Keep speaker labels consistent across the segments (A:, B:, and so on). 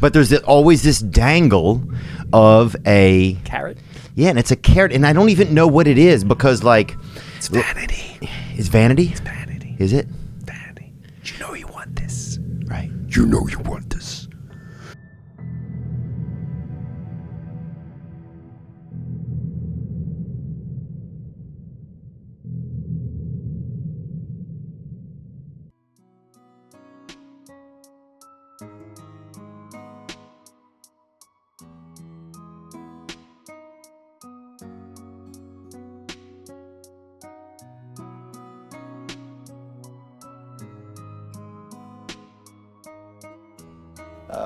A: But there's always this dangle of a
B: carrot.
A: Yeah, and it's a carrot, and I don't even know what it is because, like,
B: It's vanity.
A: It's vanity.
B: It's vanity.
A: Is it?
B: Vanity. You know you want this.
A: Right.
B: You know you want this.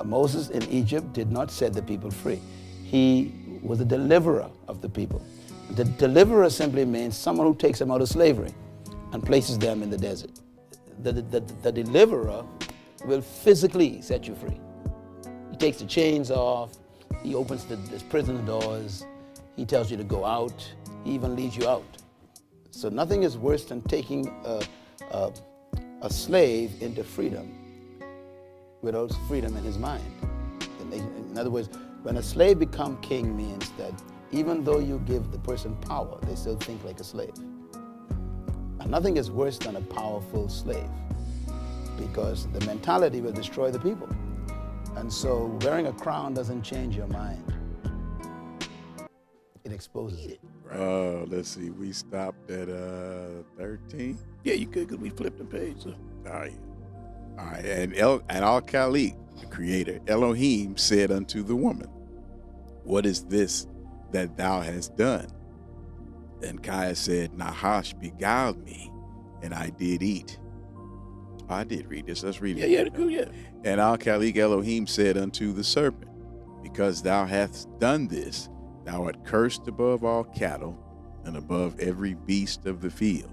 C: Moses in Egypt did not set the people free. He was the deliverer of the people. The deliverer simply means someone who takes them out of slavery and places them in the desert. The deliverer will physically set you free. He takes the chains off, he opens the prison doors, he tells you to go out, he even leads you out. So nothing is worse than taking a slave into freedom without freedom in his mind. In other words, when a slave becomes king means that even though you give the person power, they still think like a slave. And nothing is worse than a powerful slave because the mentality will destroy the people. And so wearing a crown doesn't change your mind. It exposes it.
D: Let's see, we stopped at 13.
E: Yeah, you could, because we flipped the page. So.
D: All right, and Al-Khaliq, the creator, Elohim, said unto the woman, what is this that thou hast done? And Chaya said, Nahash beguiled me, and I did eat. I did read this. Let's read it.
E: Yeah, cool, yeah.
D: And Al-Khaliq Elohim said unto the serpent, because thou hast done this, thou art cursed above all cattle, and above every beast of the field.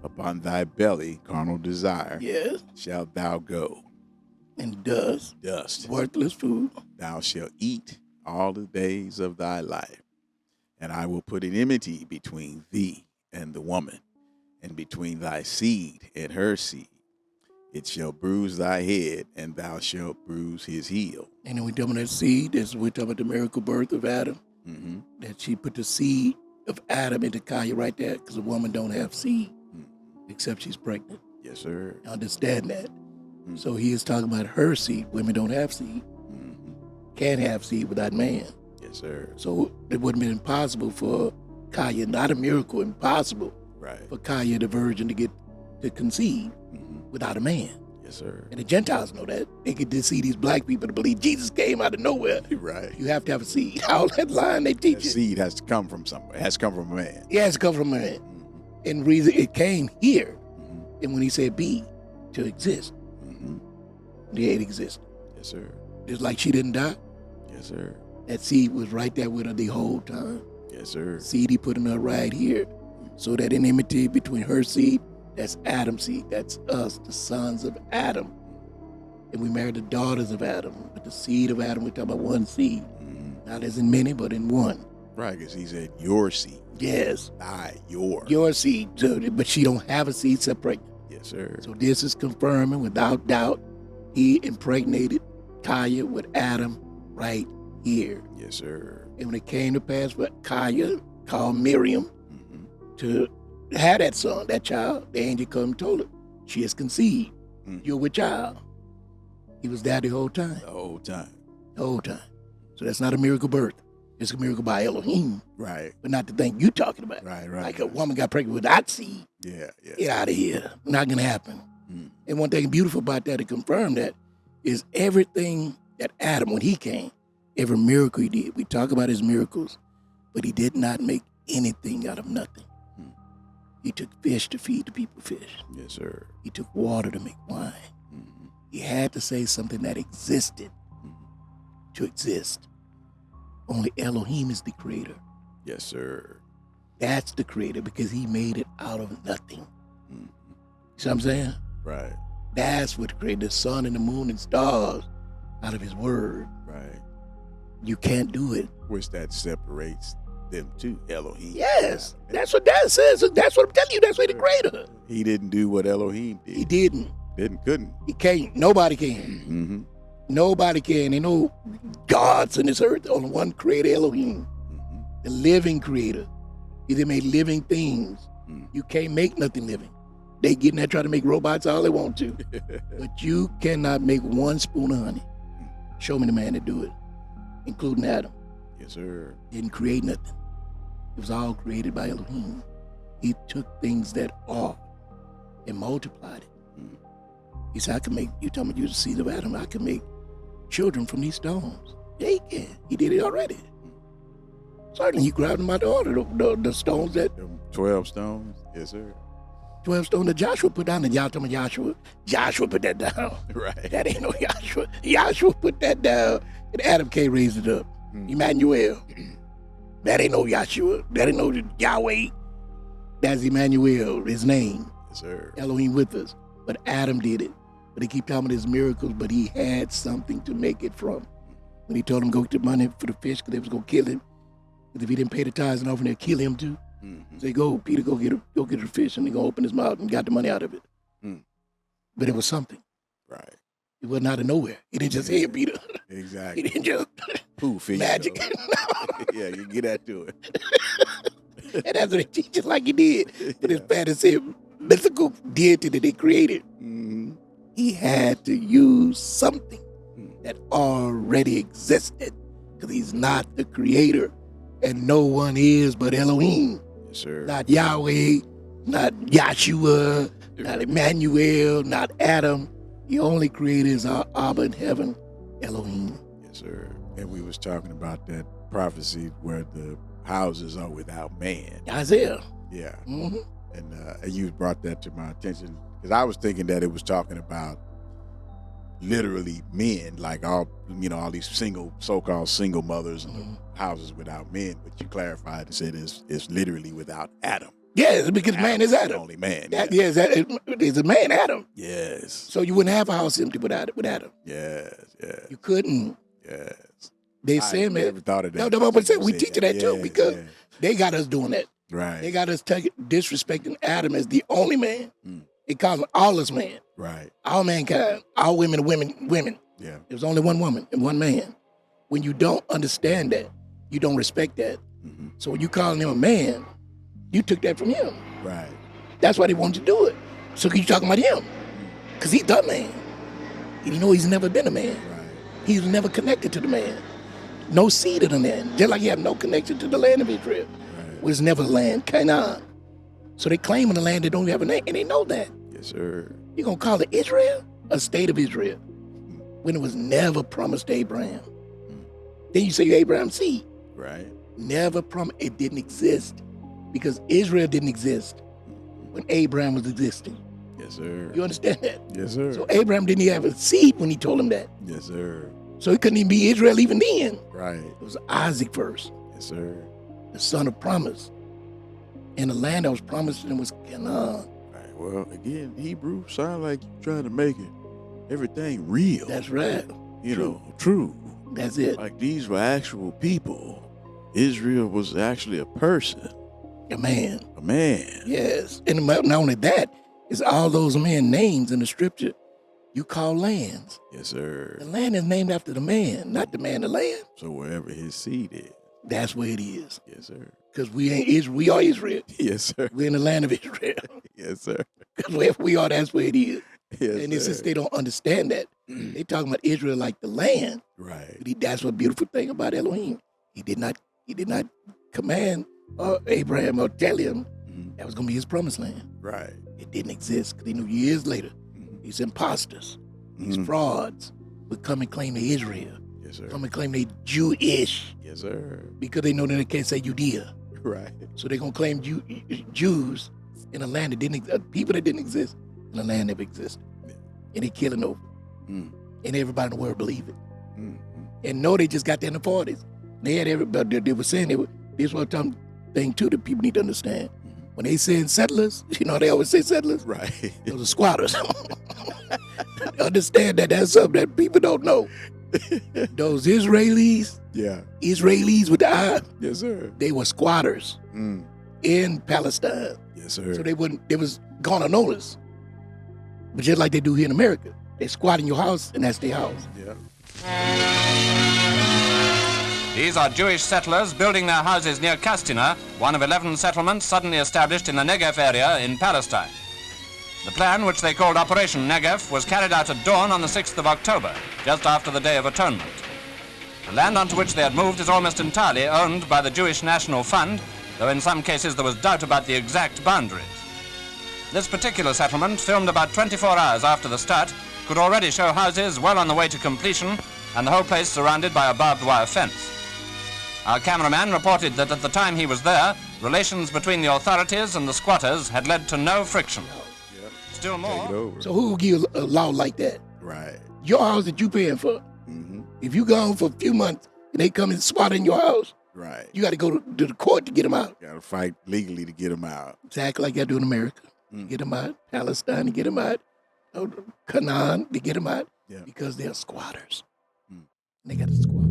D: Upon thy belly, carnal desire,
E: yes,
D: shalt thou go.
E: And dust, worthless food,
D: thou shalt eat all the days of thy life. And I will put an enmity between thee and the woman, and between thy seed and her seed. It shall bruise thy head, and thou shalt bruise his heel.
E: And then we talking about that seed, we're talking about the miracle birth of Adam, that she put the seed of Adam into Chaya right there, because a woman don't have seed. Except she's pregnant.
D: Yes, sir.
E: I understand that. So he is talking about her seed. Women don't have seed. Can't have seed without man.
D: Yes, sir.
E: So it would have been impossible for Chaya, not a miracle, impossible for Chaya, the virgin, to conceive without a man.
D: Yes, sir.
E: And the Gentiles know that. They could just see these black people to believe Jesus came out of nowhere.
D: Right.
E: You have to have a seed. All that line they teach you.
D: Seed has to come from somewhere. It has to come from a man.
E: Yeah, it has to come from a man. And reason it came here, and when he said be, to exist, it existed.
D: Yes, sir.
E: Just like she didn't die.
D: Yes, sir.
E: That seed was right there with her the whole time.
D: Yes, sir.
E: Seed he put in her right here, so that enmity between her seed, that's Adam's seed, that's us, the sons of Adam, and we married the daughters of Adam. But the seed of Adam, we're talking about one seed, not as in many, but in one.
D: Right, because he said your seed.
E: Yes.
D: Your
E: seed. So, but she don't have a seed separate.
D: Yes, sir.
E: So this is confirming without doubt he impregnated Chaya with Adam right here.
D: Yes, sir.
E: And when it came to pass for Chaya called Miriam to have that son, that child, the angel come and told her, she is conceived. You're with child. He was there the whole time.
D: The whole time.
E: The whole time. So that's not a miracle birth. It's a miracle by Elohim.
D: Right.
E: But not the thing you talking about.
D: Right.
E: Like a woman got pregnant without seed.
D: Yeah.
E: Get out of here. Not going to happen. And one thing beautiful about that to confirm that is everything that Adam, when he came, every miracle he did, we talk about his miracles, but he did not make anything out of nothing. He took fish to feed the people fish.
D: Yes, sir.
E: He took water to make wine. He had to say something that existed to exist. Only Elohim is the creator.
D: Yes, sir.
E: That's the creator because he made it out of nothing. See what I'm saying?
D: Right.
E: That's what created the sun and the moon and stars out of his word.
D: Right.
E: You can't do it.
D: Which that separates them too, Elohim.
E: Yes. That's what that says. That's what I'm telling you. That's why the creator.
D: He didn't do what Elohim did.
E: He didn't.
D: Couldn't.
E: He can't. Nobody can. Nobody can. Ain't no gods in this earth. Only one creator, Elohim, the living creator. He that made living things. You can't make nothing living. They get in there trying to make robots all they want to. But you cannot make one spoon of honey. Show me the man to do it, including Adam.
D: Yes, sir.
E: Didn't create nothing. It was all created by Elohim. He took things that are and multiplied it. He said, I can make, you talking about you the seed of Adam, I can make children from these stones. Yeah, he can. He did it already. Certainly, he grabbed them out the order, the stones that...
D: Them 12 stones? Yes, sir.
E: 12 stones that Joshua put down, and y'all talking about Joshua put that down.
D: Right.
E: That ain't no Joshua. Joshua put that down, and Adam K raised it up. Emmanuel. That ain't no Joshua. That ain't no Yahweh. That's Emmanuel, his name.
D: Yes, sir.
E: Elohim with us. But Adam did it. But they keep talking about his miracles, but he had something to make it from. When he told him go get the money for the fish, because they was going to kill him. Because if he didn't pay the tithes and offering, they'll kill him too. Say, go, Peter, go get the fish, and he gonna open his mouth and got the money out of it. But it was something.
D: Right.
E: It wasn't out of nowhere. He didn't just hear Peter.
D: Exactly.
E: He didn't just
D: Poof.
E: magic.
D: Yeah, you get that to it.
E: And that's what they teach us like he did. But his fantasy, mythical deity that they created, he had to use something that already existed, because he's not the creator, and no one is but Elohim.
D: Yes, sir.
E: Not Yahweh, not Yahshua, not Emmanuel, not Adam. The only creator is our Abba in heaven, Elohim.
D: Yes, sir. And we was talking about that prophecy where the houses are without man.
E: Isaiah.
D: Yeah.
E: Mm-hmm.
D: And you brought that to my attention, because I was thinking that it was talking about literally men, like all these so-called single mothers and houses without men. But you clarified and said it's literally without Adam.
E: Yes, because man is
D: The
E: Adam.
D: only man.
E: Yes, it's a man, Adam.
D: Yes.
E: So you wouldn't have a house empty with Adam.
D: Yes. Yes.
E: You couldn't.
D: Yes.
E: They
D: I
E: say, man.
D: never thought of that.
E: No, but we teach you that too,
D: Yeah,
E: because
D: yeah.
E: they got us doing that.
D: Right.
E: They got us disrespecting Adam as the only man. They call him all us man.
D: Right.
E: All mankind, all women are women.
D: Yeah.
E: There's only one woman and one man. When you don't understand that, you don't respect that. So when you calling him a man, you took that from him.
D: Right.
E: That's why they wanted to do it. So you talking about him, because he's the man. You know he's never been a man.
D: Right.
E: He was never connected to the man. No seed of the man. Just like you have no connection to the land of Israel.
D: Right.
E: Was never land, Canaan. So they claim in the land that don't have a name, and they know that.
D: Yes, sir.
E: You gonna call it Israel? A state of Israel, when it was never promised to Abraham. Then you say you're Abraham's seed.
D: Right.
E: Never promised. It didn't exist, because Israel didn't exist when Abraham was existing.
D: Yes, sir.
E: You understand that?
D: Yes, sir.
E: So Abraham didn't even have a seed when he told him that.
D: Yes, sir.
E: So he couldn't even be Israel even then.
D: Right.
E: It was Isaac first,
D: Yes, sir.
E: the son of promise. And the land that was promised to him was Canaan.
D: Right. Well, again, Hebrew sound like you trying to make it everything real.
E: That's right.
D: True.
E: That's it.
D: Like these were actual people. Israel was actually a person,
E: A man.
D: a man.
E: Yes. And not only that, it's all those men names in the scripture you call lands.
D: Yes, sir.
E: The land is named after the man, not the man, the land.
D: So wherever his seed is.
E: That's where it is.
D: Yes, sir.
E: Because we ain't Israel. We are Israel.
D: Yes, sir.
E: We're in the land of Israel.
D: Yes, sir.
E: Because wherever we are, that's where it is.
D: Yes,
E: And it's
D: sir.
E: just they don't understand that. They talking about Israel like the land.
D: Right.
E: But that's what beautiful thing about Elohim. He did not command Abraham or tell him that was going to be his promised land.
D: Right.
E: It didn't exist, because he knew years later these imposters, these frauds would come and claim they Israel,
D: Yes, sir.
E: come and claim they Jewish,
D: Yes, sir.
E: because they know that they can't say Judea.
D: Right.
E: So they're going to claim Jews in a land that didn't, people that didn't exist in a land that existed. And they killing over. And everybody in the world believe it. And no, they just got there in the 40s. They had everybody, they were saying, this was one thing too that people need to understand. When they saying settlers, they always say settlers.
D: Right.
E: Those are squatters. Understand that that's something that people don't know. Those Israelis with the eye,
D: Yes, sir.
E: they were squatters in Palestine.
D: Yes, sir.
E: So they was gonna notice. But just like they do here in America, they squat in your house and that's their house.
D: Yeah.
F: These are Jewish settlers building their houses near Kastina, one of 11 settlements suddenly established in the Negev area in Palestine. The plan, which they called Operation Negev, was carried out at dawn on the 6th of October, just after the Day of Atonement. The land onto which they had moved is almost entirely owned by the Jewish National Fund, though in some cases there was doubt about the exact boundaries. This particular settlement, filmed about 24 hours after the start, could already show houses well on the way to completion and the whole place surrounded by a barbed wire fence. Our cameraman reported that at the time he was there, relations between the authorities and the squatters had led to no friction.
D: Yep.
F: Still
D: Take it
F: more,
D: over.
E: So who will give a law like that?
D: Right.
E: Your house that you paying for.
D: Mm-hmm.
E: If you gone for a few months and they come and squat in your house,
D: Right.
E: you got to go to the court to get them out.
D: Got to fight legally to get them out.
E: Exactly like I do in America. Get them out. Palestine to get them out. Canaan to get them out.
D: Yeah.
E: Because they're squatters. They got to squat.